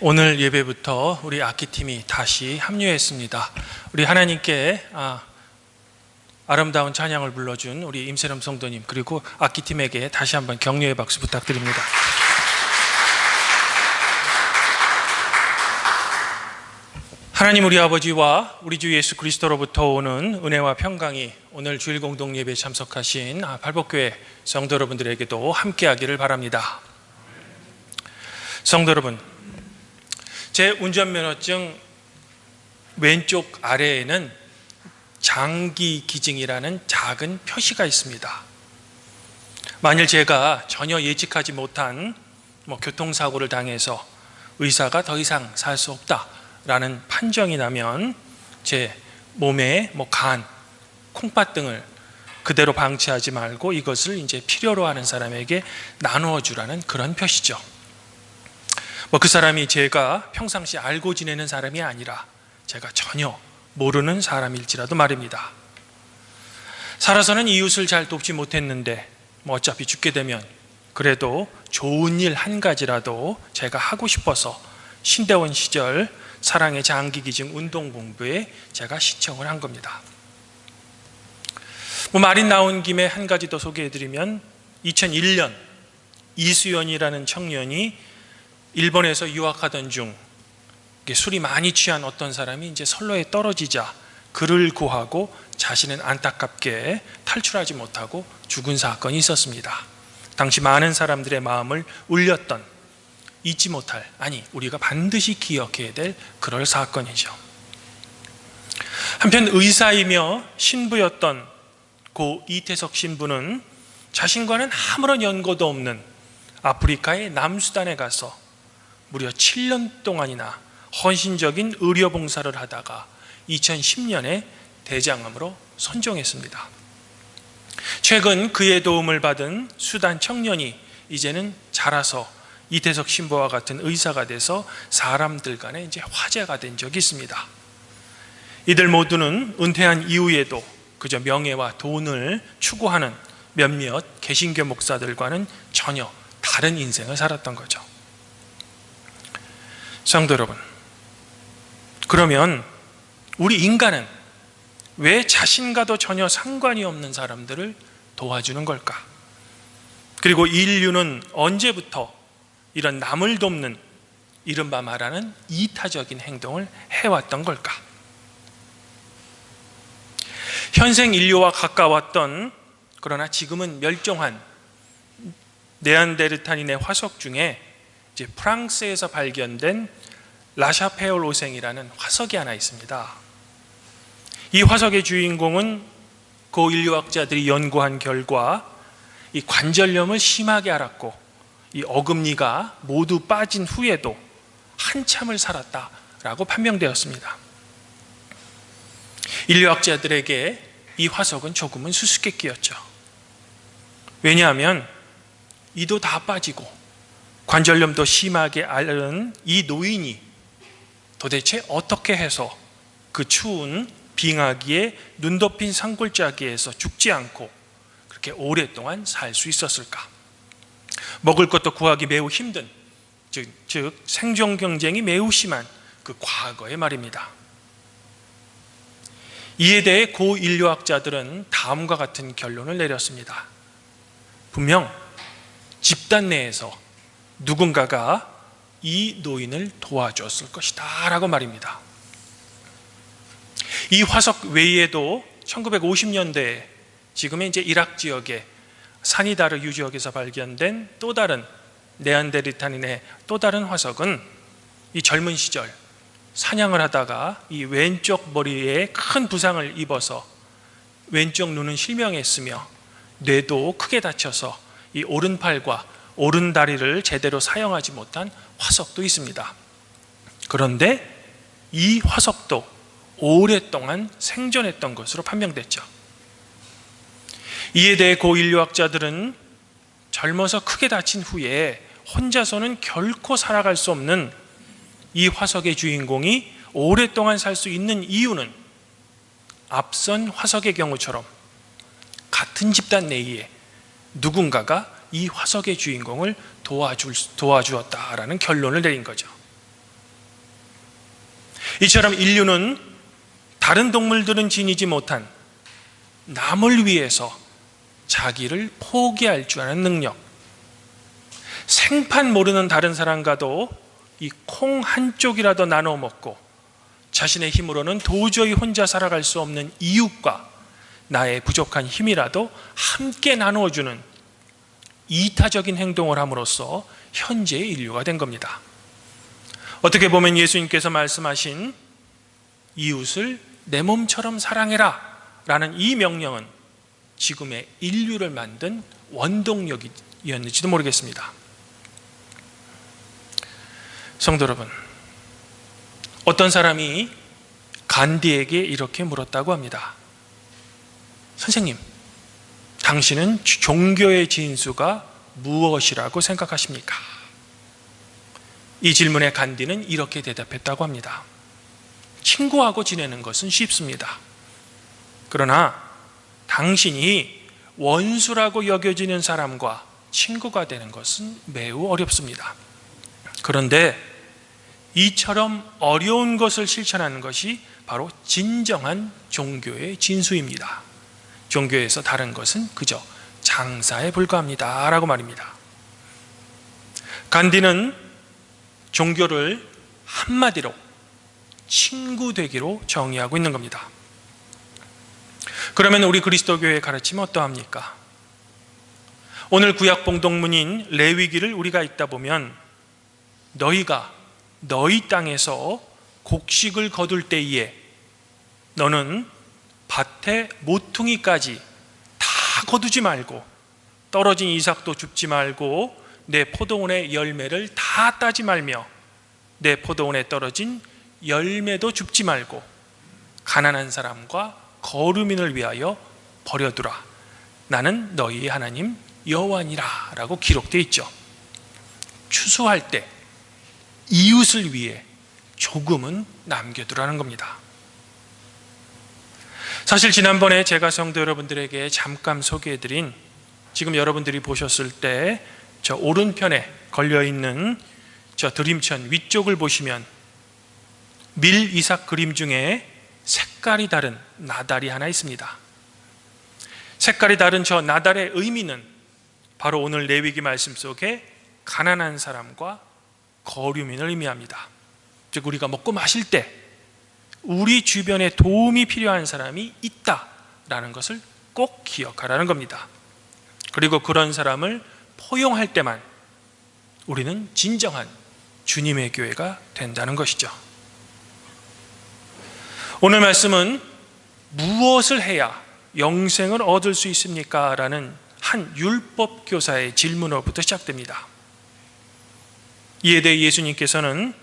오늘 예배부터 우리 악기팀이 다시 합류했습니다. 우리 하나님께 아름다운 찬양을 불러준 우리 임세lâm 성도님, 그리고 악기팀에게 다시 한번 격려의 박수 부탁드립니다. 하나님 우리 아버지와 우리 주 예수 그리스도로부터 오는 은혜와 평강이 오늘 주일 공동 예배에 참석하신 발복교회 성도 여러분들에게도 함께하기를 바랍니다. 성도 여러분, 제 운전면허증 왼쪽 아래에는 장기기증이라는 작은 표시가 있습니다. 만일 제가 전혀 예측하지 못한 교통사고를 당해서 의사가 더 이상 살 수 없다라는 판정이 나면 제 몸에 간, 콩팥 등을 그대로 방치하지 말고 이것을 이제 필요로 하는 사람에게 나누어 주라는 그런 표시죠. 그 사람이 제가 평상시 알고 지내는 사람이 아니라 제가 전혀 모르는 사람일지라도 말입니다. 살아서는 이웃을 잘 돕지 못했는데 어차피 죽게 되면 그래도 좋은 일 한 가지라도 제가 하고 싶어서 신대원 시절 사랑의 장기기증 운동본부에 제가 신청을 한 겁니다. 말이 나온 김에 한 가지 더 소개해드리면 2001년 이수연이라는 청년이 일본에서 유학하던 중 술이 많이 취한 어떤 사람이 이제 선로에 떨어지자 그를 구하고 자신은 안타깝게 탈출하지 못하고 죽은 사건이 있었습니다. 당시 많은 사람들의 마음을 울렸던, 잊지 못할, 우리가 반드시 기억해야 될 그럴 사건이죠. 한편 의사이며 신부였던 고 이태석 신부는 자신과는 아무런 연고도 없는 아프리카의 남수단에 가서 무려 7년 동안이나 헌신적인 의료봉사를 하다가 2010년에 대장암으로 선종했습니다. 최근 그의 도움을 받은 수단 청년이 이제는 자라서 이태석 신부와 같은 의사가 돼서 사람들 간에 이제 화제가 된 적이 있습니다. 이들 모두는 은퇴한 이후에도 그저 명예와 돈을 추구하는 몇몇 개신교 목사들과는 전혀 다른 인생을 살았던 거죠. 성도 여러분, 그러면 우리 인간은 왜 자신과도 전혀 상관이 없는 사람들을 도와주는 걸까? 그리고 인류는 언제부터 이런 남을 돕는 이른바 말하는 이타적인 행동을 해왔던 걸까? 현생 인류와 가까웠던, 그러나 지금은 멸종한 네안데르탈인의 화석 중에 이제 프랑스에서 발견된 라샤페올 오생이라는 화석이 하나 있습니다. 이 화석의 주인공은 고 인류학자들이 연구한 결과 이 관절염을 심하게 앓았고 이 어금니가 모두 빠진 후에도 한참을 살았다라고 판명되었습니다. 인류학자들에게 이 화석은 조금은 수수께끼였죠. 왜냐하면 이도 다 빠지고 관절염도 심하게 앓은 이 노인이 도대체 어떻게 해서 그 추운 빙하기에 눈 덮인 산골짜기에서 죽지 않고 그렇게 오랫동안 살 수 있었을까? 먹을 것도 구하기 매우 힘든, 즉 생존 경쟁이 매우 심한 그 과거의 말입니다. 이에 대해 고 인류학자들은 다음과 같은 결론을 내렸습니다. 분명 집단 내에서 누군가가 이 노인을 도와줬을 것이다 라고 말입니다. 이 화석 외에도 1950년대에 지금의 이제 이락 지역의 사니다르 유지역에서 발견된 또 다른 네안데르탈인의 또 다른 화석은 이 젊은 시절 사냥을 하다가 이 왼쪽 머리에 큰 부상을 입어서 왼쪽 눈은 실명했으며 뇌도 크게 다쳐서 이 오른팔과 오른다리를 제대로 사용하지 못한 화석도 있습니다. 그런데 이 화석도 오랫동안 생존했던 것으로 판명됐죠. 이에 대해 고 인류학자들은 젊어서 크게 다친 후에 혼자서는 결코 살아갈 수 없는 이 화석의 주인공이 오랫동안 살 수 있는 이유는 앞선 화석의 경우처럼 같은 집단 내에 누군가가 이 화석의 주인공을 도와주었다라는 결론을 내린 거죠. 이처럼 인류는 다른 동물들은 지니지 못한 남을 위해서 자기를 포기할 줄 아는 능력, 생판 모르는 다른 사람과도 이 콩 한 쪽이라도 나눠 먹고 자신의 힘으로는 도저히 혼자 살아갈 수 없는 이웃과 나의 부족한 힘이라도 함께 나누어주는 이타적인 행동을 함으로써 현재의 인류가 된 겁니다. 어떻게 보면 예수님께서 말씀하신 이웃을 내 몸처럼 사랑해라 라는 이 명령은 지금의 인류를 만든 원동력이었는지도 모르겠습니다. 성도 여러분, 어떤 사람이 간디에게 이렇게 물었다고 합니다. 선생님, 당신은 종교의 진수가 무엇이라고 생각하십니까? 이 질문에 간디는 이렇게 대답했다고 합니다. 친구하고 지내는 것은 쉽습니다. 그러나 당신이 원수라고 여겨지는 사람과 친구가 되는 것은 매우 어렵습니다. 그런데 이처럼 어려운 것을 실천하는 것이 바로 진정한 종교의 진수입니다. 종교에서 다른 것은 그저 장사에 불과합니다 라고 말입니다. 간디는 종교를 한마디로 친구 되기로 정의하고 있는 겁니다. 그러면 우리 그리스도교의 가르침은 어떠합니까? 오늘 구약 봉독문인 레위기를 우리가 읽다 보면 너희가 너희 땅에서 곡식을 거둘 때에 너는 밭에 모퉁이까지 다 거두지 말고 떨어진 이삭도 줍지 말고 내 포도원의 열매를 다 따지 말며 내 포도원에 떨어진 열매도 줍지 말고 가난한 사람과 거류민을 위하여 버려두라. 나는 너희 하나님 여호와니라 라고 기록되어 있죠. 추수할 때 이웃을 위해 조금은 남겨두라는 겁니다. 사실 지난번에 제가 성도 여러분들에게 잠깐 소개해드린, 지금 여러분들이 보셨을 때 저 오른편에 걸려있는 저 드림천 위쪽을 보시면 밀 이삭 그림 중에 색깔이 다른 나달이 하나 있습니다. 색깔이 다른 저 나달의 의미는 바로 오늘 레위기 말씀 속에 가난한 사람과 거류민을 의미합니다. 즉 우리가 먹고 마실 때 우리 주변에 도움이 필요한 사람이 있다라는 것을 꼭 기억하라는 겁니다. 그리고 그런 사람을 포용할 때만 우리는 진정한 주님의 교회가 된다는 것이죠. 오늘 말씀은 무엇을 해야 영생을 얻을 수 있습니까? 라는 한 율법 교사의 질문으로부터 시작됩니다. 이에 대해 예수님께서는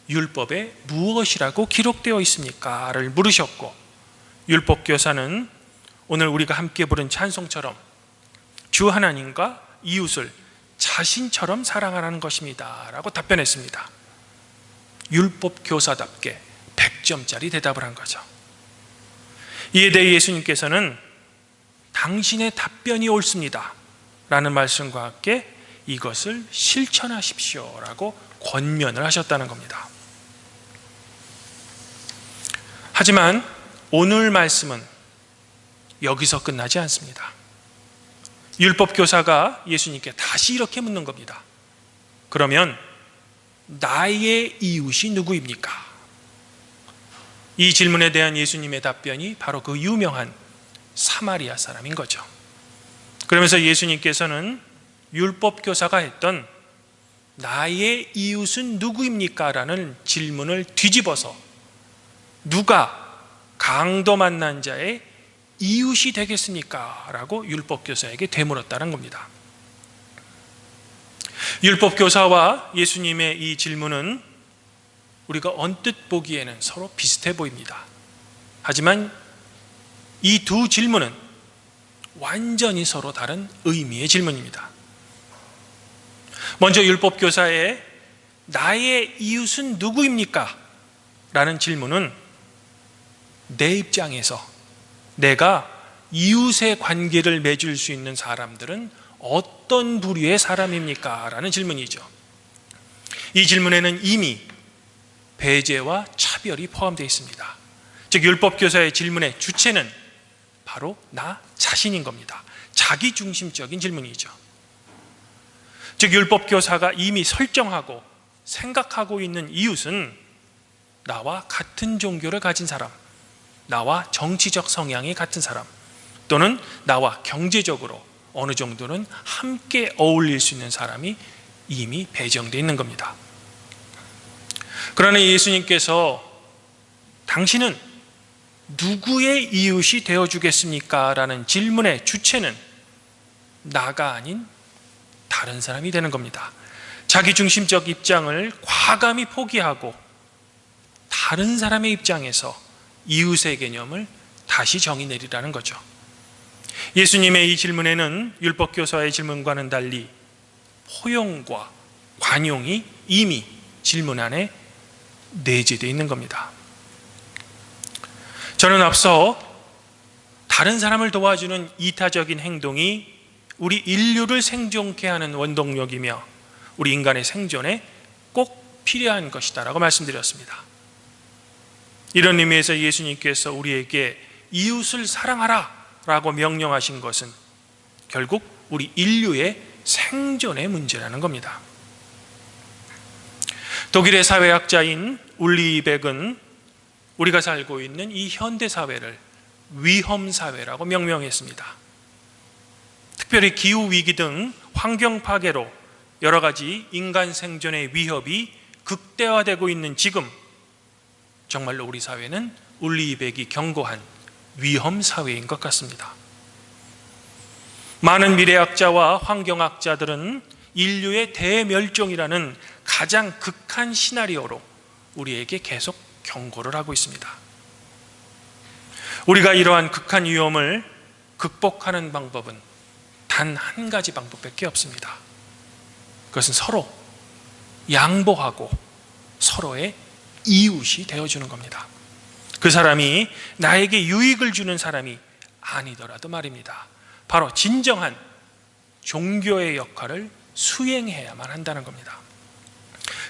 율법에 무엇이라고 기록되어 있습니까? 를 물으셨고, 율법 교사는 오늘 우리가 함께 부른 찬송처럼 주 하나님과 이웃을 자신처럼 사랑하라는 것입니다 라고 답변했습니다. 율법 교사답게 100점짜리 대답을 한 거죠. 이에 대해 예수님께서는 당신의 답변이 옳습니다 라는 말씀과 함께 이것을 실천하십시오 라고 권면을 하셨다는 겁니다. 하지만 오늘 말씀은 여기서 끝나지 않습니다. 율법교사가 예수님께 다시 이렇게 묻는 겁니다. 그러면 나의 이웃이 누구입니까? 이 질문에 대한 예수님의 답변이 바로 그 유명한 사마리아 사람인 거죠. 그러면서 예수님께서는 율법교사가 했던 나의 이웃은 누구입니까? 라는 질문을 뒤집어서 누가 강도 만난 자의 이웃이 되겠습니까? 라고 율법교사에게 되물었다는 겁니다. 율법교사와 예수님의 이 질문은 우리가 언뜻 보기에는 서로 비슷해 보입니다. 하지만 이 두 질문은 완전히 서로 다른 의미의 질문입니다. 먼저 율법교사의 나의 이웃은 누구입니까? 라는 질문은 내 입장에서 내가 이웃의 관계를 맺을 수 있는 사람들은 어떤 부류의 사람입니까? 라는 질문이죠. 이 질문에는 이미 배제와 차별 차별이 포함되어 있습니다. 즉 율법교사의 질문의 주체는 바로 나 자신인 겁니다. 자기중심적인 질문이죠. 즉 율법교사가 이미 설정하고 생각하고 있는 이웃은 나와 같은 종교를 가진 사람, 나와 정치적 성향이 같은 사람, 또는 나와 경제적으로 어느 정도는 함께 어울릴 수 있는 사람이 이미 배정되어 있는 겁니다. 그러나 예수님께서 당신은 누구의 이웃이 되어주겠습니까? 라는 질문의 주체는 나가 아닌 다른 사람이 되는 겁니다. 자기중심적 입장을 과감히 포기하고 다른 사람의 입장에서 이웃의 개념을 다시 정의 내리라는 거죠. 예수님의 이 질문에는 율법교사의 질문과는 달리 포용과 관용이 이미 질문 안에 내재되어 있는 겁니다. 저는 앞서 다른 사람을 도와주는 이타적인 행동이 우리 인류를 생존케 하는 원동력이며 우리 인간의 생존에 꼭 필요한 것이다라고 말씀드렸습니다. 이런 의미에서 예수님께서 우리에게 이웃을 사랑하라 라고 명령하신 것은 결국 우리 인류의 생존의 문제라는 겁니다. 독일의 사회학자인 울리백은 우리가 살고 있는 이 현대사회를 위험사회라고 명명했습니다. 특별히 기후위기 등 환경파괴로 여러 가지 인간 생존의 위협이 극대화되고 있는 지금 정말로 우리 사회는 울리백이 경고한 위험사회인 것 같습니다. 많은 미래학자와 환경학자들은 인류의 대멸종이라는 가장 극한 시나리오로 우리에게 계속 경고를 하고 있습니다. 우리가 이러한 극한 위험을 극복하는 방법은 단 한 가지 방법밖에 없습니다. 그것은 서로 양보하고 서로의 이웃이 되어주는 겁니다. 그 사람이 나에게 유익을 주는 사람이 아니더라도 말입니다. 바로 진정한 종교의 역할을 수행해야만 한다는 겁니다.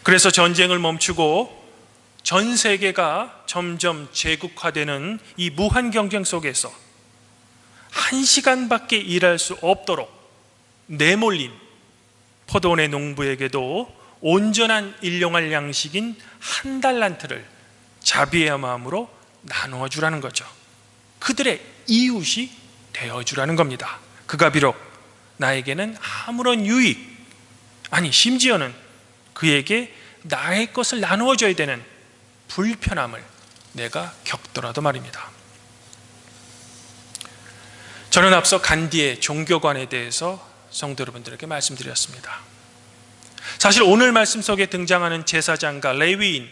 그래서 전쟁을 멈추고 전 세계가 점점 제국화되는 이 무한 경쟁 속에서 1시간밖에 일할 수 없도록 내몰린 포도원의 농부에게도 온전한 일용할 양식인 1달란트를 자비의 마음으로 나누어 주라는 거죠. 그들의 이웃이 되어주라는 겁니다. 그가 비록 나에게는 아무런 유익, 아니 심지어는 그에게 나의 것을 나누어 줘야 되는 불편함을 내가 겪더라도 말입니다. 저는 앞서 간디의 종교관에 대해서 성도 여러분들에게 말씀드렸습니다. 사실 오늘 말씀 속에 등장하는 제사장과 레위인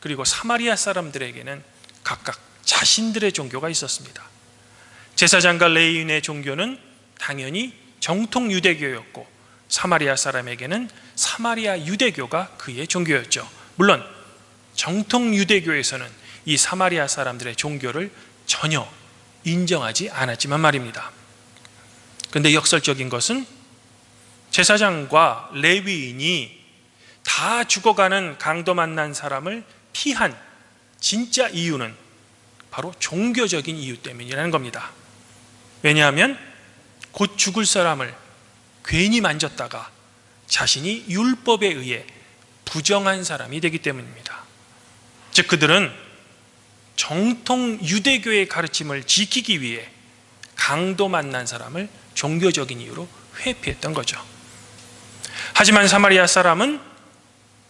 그리고 사마리아 사람들에게는 각각 자신들의 종교가 있었습니다. 제사장과 레위인의 종교는 당연히 정통 유대교였고 사마리아 사람에게는 사마리아 유대교가 그의 종교였죠. 물론 정통 유대교에서는 이 사마리아 사람들의 종교를 전혀 인정하지 않았지만 말입니다. 그런데 역설적인 것은 제사장과 레위인이 다 죽어가는 강도 만난 사람을 피한 진짜 이유는 바로 종교적인 이유 때문이라는 겁니다. 왜냐하면 곧 죽을 사람을 괜히 만졌다가 자신이 율법에 의해 부정한 사람이 되기 때문입니다. 즉 그들은 정통 유대교의 가르침을 지키기 위해 강도 만난 사람을 종교적인 이유로 회피했던 거죠. 하지만 사마리아 사람은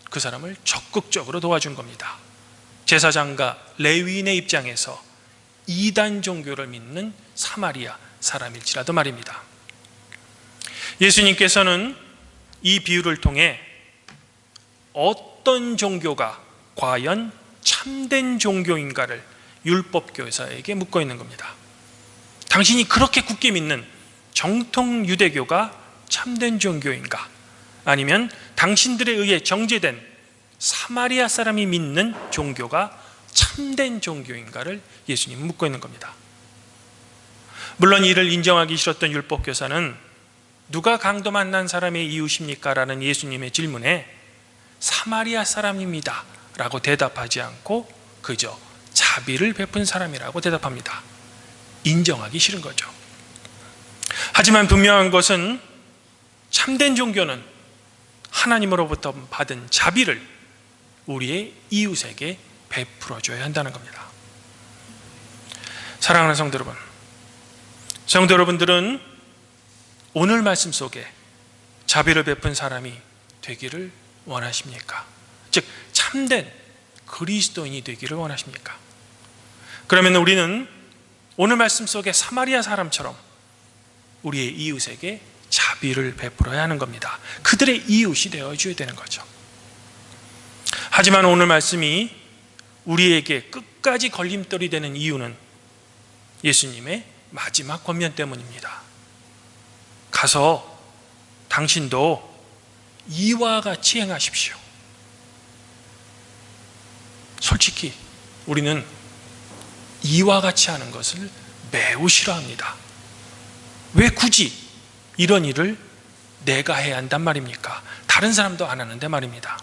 그 사람을 적극적으로 도와준 겁니다. 제사장과 레위인의 입장에서 이단 종교를 믿는 사마리아 사람일지라도 말입니다. 예수님께서는 이 비유를 통해 어떤 종교가 과연 참된 종교인가를 율법교사에게 묻고 있는 겁니다. 당신이 그렇게 굳게 믿는 정통 유대교가 참된 종교인가? 아니면 당신들에 의해 정제된 사마리아 사람이 믿는 종교가 참된 종교인가를 예수님은 묻고 있는 겁니다. 물론 이를 인정하기 싫었던 율법교사는 누가 강도 만난 사람의 이웃입니까? 라는 예수님의 질문에 사마리아 사람입니다 라고 대답하지 않고 그저 자비를 베푼 사람이라고 대답합니다. 인정하기 싫은 거죠. 하지만 분명한 것은 참된 종교는 하나님으로부터 받은 자비를 우리의 이웃에게 베풀어줘야 한다는 겁니다. 사랑하는 성도 여러분, 성도 여러분들은 오늘 말씀 속에 자비를 베푼 사람이 되기를 원하십니까? 즉 참된 그리스도인이 되기를 원하십니까? 그러면 우리는 오늘 말씀 속에 사마리아 사람처럼 우리의 이웃에게 자비를 베풀어야 하는 겁니다. 그들의 이웃이 되어줘야 되는 거죠. 하지만 오늘 말씀이 우리에게 끝까지 걸림돌이 되는 이유는 예수님의 마지막 권면 때문입니다. 가서 당신도 이와 같이 행하십시오. 솔직히 우리는 이와 같이 하는 것을 매우 싫어합니다. 왜 굳이 이런 일을 내가 해야 한단 말입니까? 다른 사람도 안 하는데 말입니다.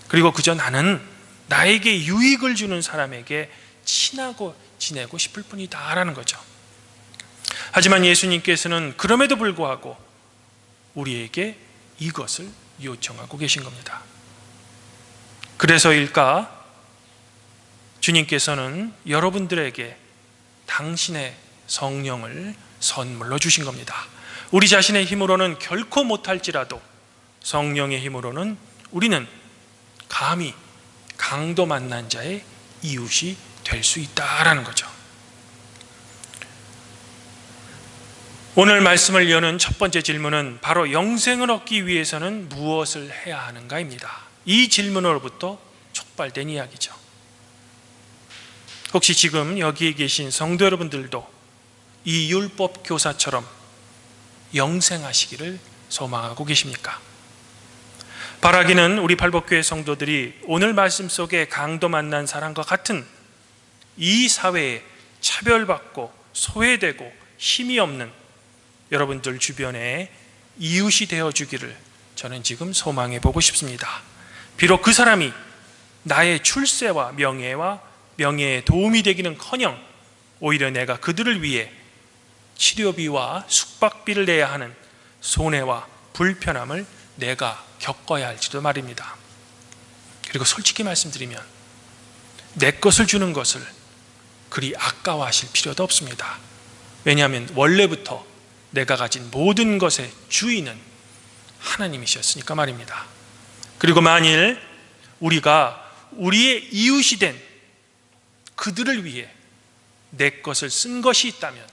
그리고 그저 나는 나에게 유익을 주는 사람에게 친하고 지내고 싶을 뿐이다 라는 거죠. 하지만 예수님께서는 그럼에도 불구하고 우리에게 이것을 요청하고 계신 겁니다. 그래서일까 주님께서는 여러분들에게 당신의 성령을 선물로 주신 겁니다. 우리 자신의 힘으로는 결코 못할지라도 성령의 힘으로는 우리는 감히 강도 만난 자의 이웃이 될 수 있다라는 거죠. 오늘 말씀을 여는 첫 번째 질문은 바로 영생을 얻기 위해서는 무엇을 해야 하는가입니다. 이 질문으로부터 촉발된 이야기죠. 혹시 지금 여기에 계신 성도 여러분들도 이 율법 교사처럼 영생하시기를 소망하고 계십니까? 바라기는 우리 팔복교회 성도들이 오늘 말씀 속에 강도 만난 사람과 같은 이 사회에 차별받고 소외되고 힘이 없는 여러분들 주변에 이웃이 되어주기를 저는 지금 소망해 보고 싶습니다. 비록 그 사람이 나의 출세와 명예에 도움이 되기는커녕 오히려 내가 그들을 위해 치료비와 숙박비를 내야 하는 손해와 불편함을 내가 겪어야 할지도 말입니다. 그리고 솔직히 말씀드리면 내 것을 주는 것을 그리 아까워하실 필요도 없습니다. 왜냐하면 원래부터 내가 가진 모든 것의 주인은 하나님이셨으니까 말입니다. 그리고 만일 우리가 우리의 이웃이 된 그들을 위해 내 것을 쓴 것이 있다면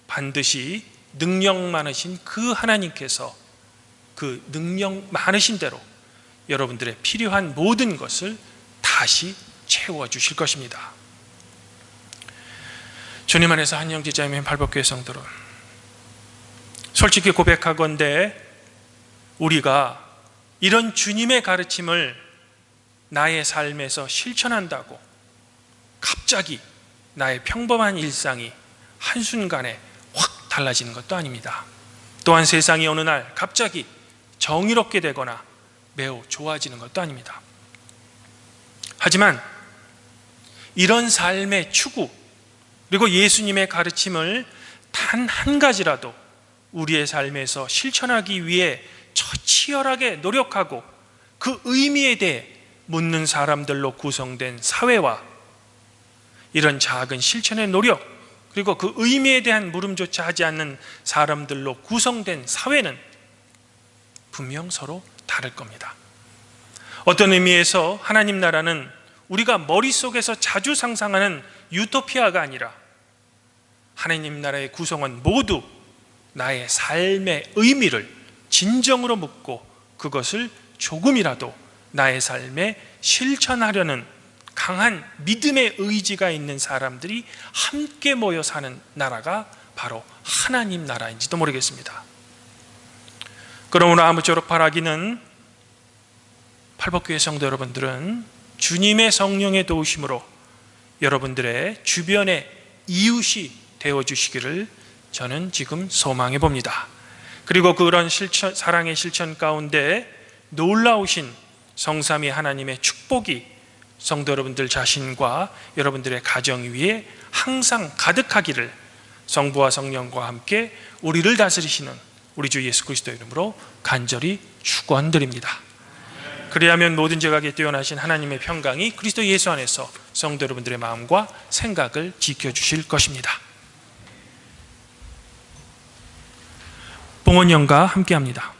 반드시 능력 많으신 그 하나님께서 그 능력 많으신 대로 여러분들의 필요한 모든 것을 다시 채워주실 것입니다. 주님 안에서 한영제자매인 팔복교회 성도들, 솔직히 고백하건대 우리가 이런 주님의 가르침을 나의 삶에서 실천한다고 갑자기 나의 평범한 일상이 한순간에 확 달라지는 것도 아닙니다. 또한 세상이 어느 날 갑자기 정의롭게 되거나 매우 좋아지는 것도 아닙니다. 하지만 이런 삶의 추구 그리고 예수님의 가르침을 단 한 가지라도 우리의 삶에서 실천하기 위해 처치열하게 노력하고 그 의미에 대해 묻는 사람들로 구성된 사회와 이런 작은 실천의 노력 그리고 그 의미에 대한 물음조차 하지 않는 사람들로 구성된 사회는 분명 서로 다를 겁니다. 어떤 의미에서 하나님 나라는 우리가 머릿속에서 자주 상상하는 유토피아가 아니라 하나님 나라의 구성원 모두 나의 삶의 의미를 진정으로 묻고 그것을 조금이라도 나의 삶에 실천하려는 강한 믿음의 의지가 있는 사람들이 함께 모여 사는 나라가 바로 하나님 나라인지도 모르겠습니다. 그러므로 아무쪼록 바라기는 팔복교회 성도 여러분들은 주님의 성령의 도우심으로 여러분들의 주변의 이웃이 되어주시기를 저는 지금 소망해 봅니다. 그리고 그런 사랑의 실천 가운데 놀라우신 성삼위 하나님의 축복이 성도 여러분들 자신과 여러분들의 가정 위에 항상 가득하기를 성부와 성령과 함께 우리를 다스리시는 우리 주 예수 그리스도의 이름으로 간절히 축원드립니다. 그리하면 모든 지각에 뛰어나신 하나님의 평강이 그리스도 예수 안에서 성도 여러분들의 마음과 생각을 지켜주실 것입니다. 봉헌영과 함께합니다.